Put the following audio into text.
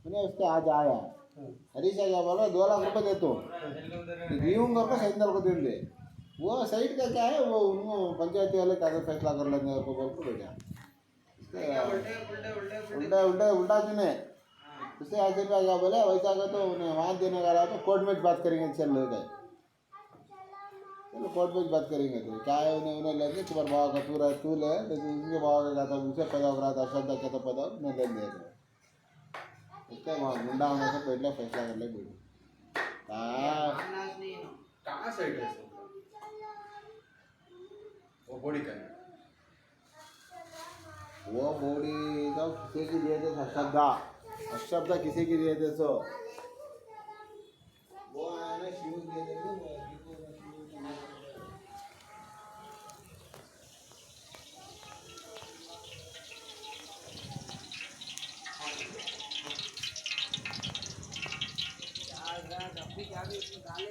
मैंने उसके आज आया हरीश क्या बोला 2 लाख रुपए दे तो रियूम करके सैंदल को दे दे वो साइड का क्या है वो उनको पंचायती वाले कैसे फैसला कर लेंगे को बोल के बेटा उल्टा उल्टा उल्टा चुने उससे ऐसे पे क्या बोले वैसा का तो उन्हें वहाँ देने का रहा तो कोर्ट में बात करेंगे चल ले गए चलो कोर्ट में बात करेंगे तो क्या है उन्हें उन्हें लेंगे तुम्हारे भाव का पूरा तू ले लेकिन उनके भाव का क्या था उसे पैदा हो रहा था शब्द क्या था पैदा उन्हें ले लिया उसके वहाँ गुंडा होने से पहले फैसला कर ले कहाँ साइड है वो बॉडी का वो बॉडी तो किसी की दिए थे शब्द किसी की दिए थे सो वो आया ना शिव दिए थे क्या भी डाले